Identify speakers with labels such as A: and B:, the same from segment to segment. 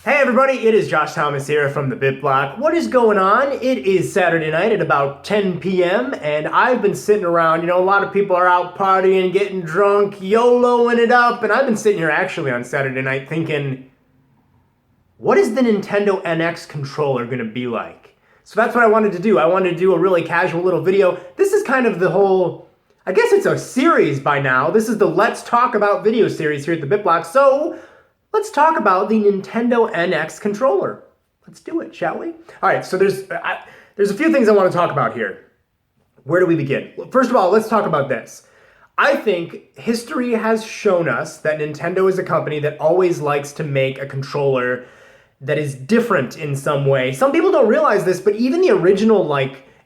A: Hey everybody, it is Josh Thomas here from the BitBlock. What is going on? It is Saturday night at about 10 p.m. and I've been sitting around, a lot of people are out partying, getting drunk, YOLOing it up, and I've been sitting here actually on Saturday night thinking, what is the Nintendo NX controller going to be like? So that's what I wanted to do. I wanted to do a really casual little video. This is kind of the whole, I guess it's a series by now. This is the Let's Talk About Video series here at the BitBlock. So let's talk about the Nintendo NX controller. Let's do it, shall we? All right, so there's a few things I want to talk about here. Where do we begin? Well, first of all, let's talk about this. I think history has shown us that Nintendo is a company that always likes to make a controller that is different in some way. Some people don't realize this, but even the original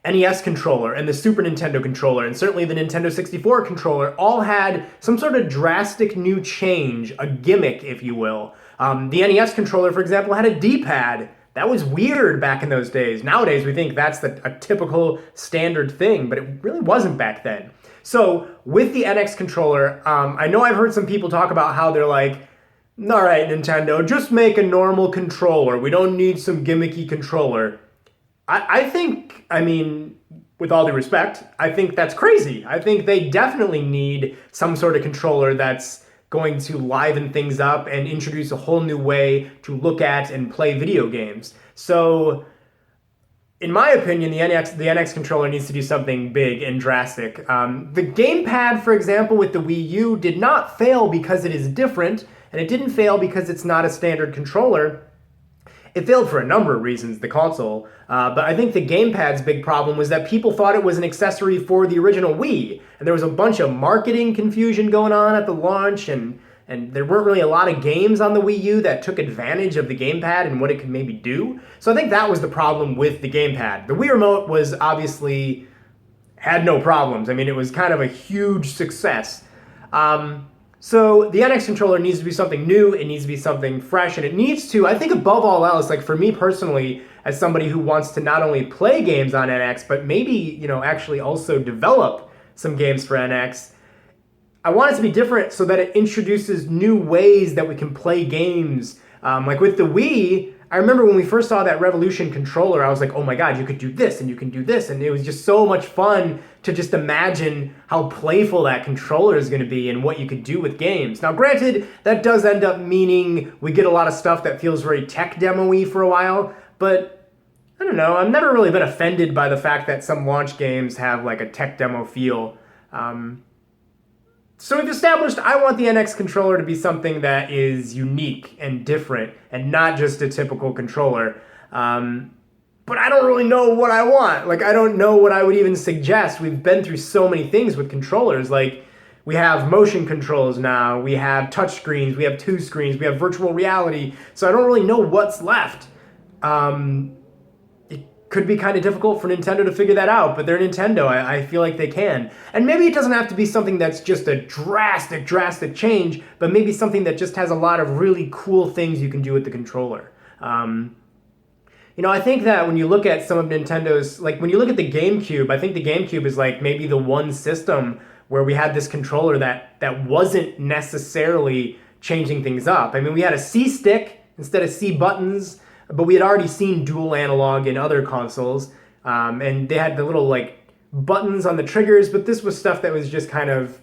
A: NES controller and the Super Nintendo controller and certainly the Nintendo 64 controller all had some sort of drastic new change, a gimmick, if you will. The NES controller, for example, had a D-pad. That was weird back in those days. Nowadays, we think that's a typical standard thing, but it really wasn't back then. So with the NX controller, I know I've heard some people talk about how they're like, all right, Nintendo, just make a normal controller. We don't need some gimmicky controller. I think, with all due respect, I think that's crazy. I think they definitely need some sort of controller that's going to liven things up and introduce a whole new way to look at and play video games. So, in my opinion, the NX controller needs to do something big and drastic. The gamepad, for example, with the Wii U did not fail because it is different, and it didn't fail because it's not a standard controller. It failed for a number of reasons, the console, but I think the gamepad's big problem was that people thought it was an accessory for the original Wii, and there was a bunch of marketing confusion going on at the launch, and there weren't really a lot of games on the Wii U that took advantage of the gamepad and what it could maybe do. So I think that was the problem with the gamepad. The Wii Remote was obviously, had no problems. It was kind of a huge success. So the NX controller needs to be something new, it needs to be something fresh, and it needs to, I think above all else, for me personally, as somebody who wants to not only play games on NX, but maybe, actually also develop some games for NX, I want it to be different so that it introduces new ways that we can play games. Like with the Wii, I remember when we first saw that Revolution controller, I was like, oh my god, you could do this and you can do this, and it was just so much fun to just imagine how playful that controller is going to be and what you could do with games. Now granted, that does end up meaning we get a lot of stuff that feels very tech demo-y for a while, but I don't know, I've never really been offended by the fact that some launch games have a tech demo feel. So we've established I want the NX controller to be something that is unique and different and not just a typical controller. But I don't really know what I want. I don't know what I would even suggest. We've been through so many things with controllers. We have motion controls now, we have touch screens, we have 2 screens, we have virtual reality. So I don't really know what's left. Could be kind of difficult for Nintendo to figure that out, but they're Nintendo. I feel like they can. And maybe it doesn't have to be something that's just a drastic change, but maybe something that just has a lot of really cool things you can do with the controller. I think that when you look at some of Nintendo's, when you look at the GameCube, I think the GameCube is maybe the one system where we had this controller that wasn't necessarily changing things up. We had a C stick instead of C buttons, but we had already seen dual analog in other consoles, and they had the little buttons on the triggers, but this was stuff that was just kind of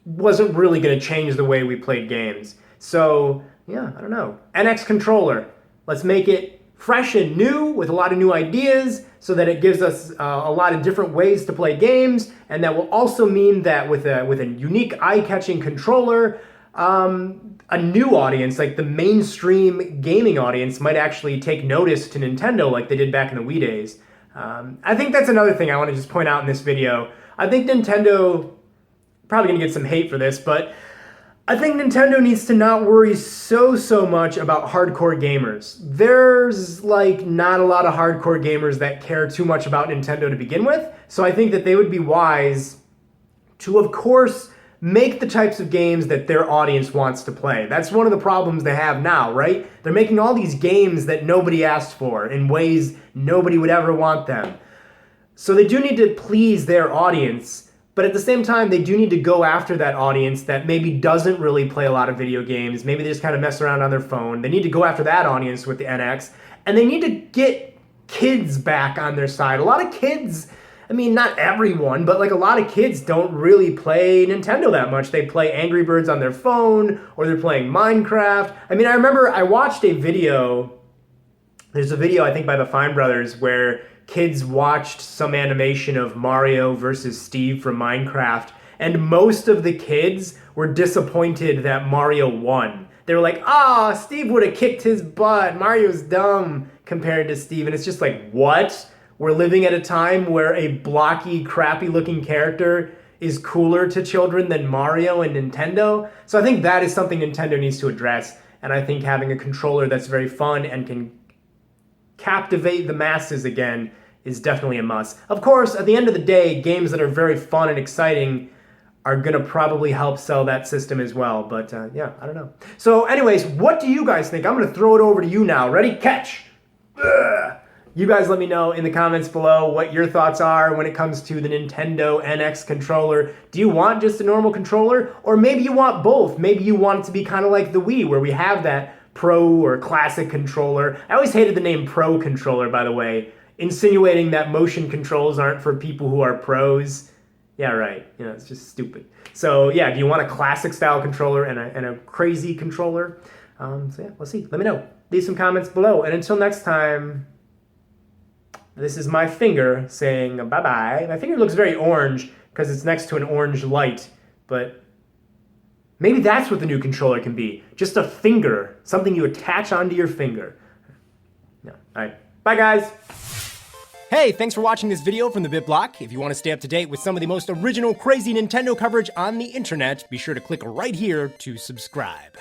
A: wasn't really going to change the way we played games. So yeah, I don't know. NX controller, let's make it fresh and new with a lot of new ideas so that it gives us a lot of different ways to play games, and that will also mean that with a unique eye-catching controller, a new audience, the mainstream gaming audience, might actually take notice to Nintendo like they did back in the Wii days. I think that's another thing I want to just point out in this video. I think Nintendo, probably going to get some hate for this, but I think Nintendo needs to not worry so much about hardcore gamers. There's not a lot of hardcore gamers that care too much about Nintendo to begin with, so I think that they would be wise to, of course, make the types of games that their audience wants to play. That's one of the problems they have now, right? They're making all these games that nobody asked for in ways nobody would ever want them. So they do need to please their audience, But at the same time, they do need to go after that audience that maybe doesn't really play a lot of video games. Maybe they just kind of mess around on their phone. They need to go after that audience with the NX. And they need to get kids back on their side. A lot of kids, I mean, not everyone, but like a lot of kids don't really play Nintendo that much. They play Angry Birds on their phone, or they're playing Minecraft. I mean, I remember I watched a video, there's a video I think by the Fine Brothers where kids watched some animation of Mario versus Steve from Minecraft, and most of the kids were disappointed that Mario won. They were like, Steve would have kicked his butt. Mario's dumb compared to Steve. And it's just like, what? We're living at a time where a blocky, crappy-looking character is cooler to children than Mario and Nintendo. So I think that is something Nintendo needs to address. And I think having a controller that's very fun and can captivate the masses again is definitely a must. Of course, at the end of the day, games that are very fun and exciting are gonna probably help sell that system as well. But yeah, I don't know. So anyways, what do you guys think? I'm gonna throw it over to you now. Ready? Catch! Ugh. You guys let me know in the comments below what your thoughts are when it comes to the Nintendo NX controller. Do you want just a normal controller? Or maybe you want both. Maybe you want it to be kind of like the Wii, where we have that Pro or Classic controller. I always hated the name Pro controller, by the way, insinuating that motion controls aren't for people who are pros. Yeah, right. You know, it's just stupid. So yeah, do you want a classic style controller and a crazy controller? So yeah, we'll see. Let me know. Leave some comments below. And until next time, this is my finger saying bye-bye. My finger looks very orange because it's next to an orange light, but maybe that's what the new controller can be. Just a finger, something you attach onto your finger. No. All right. Bye, guys. Hey, thanks for watching this video from the BitBlock. If you want to stay up to date with some of the most original, crazy Nintendo coverage on the internet, be sure to click right here to subscribe.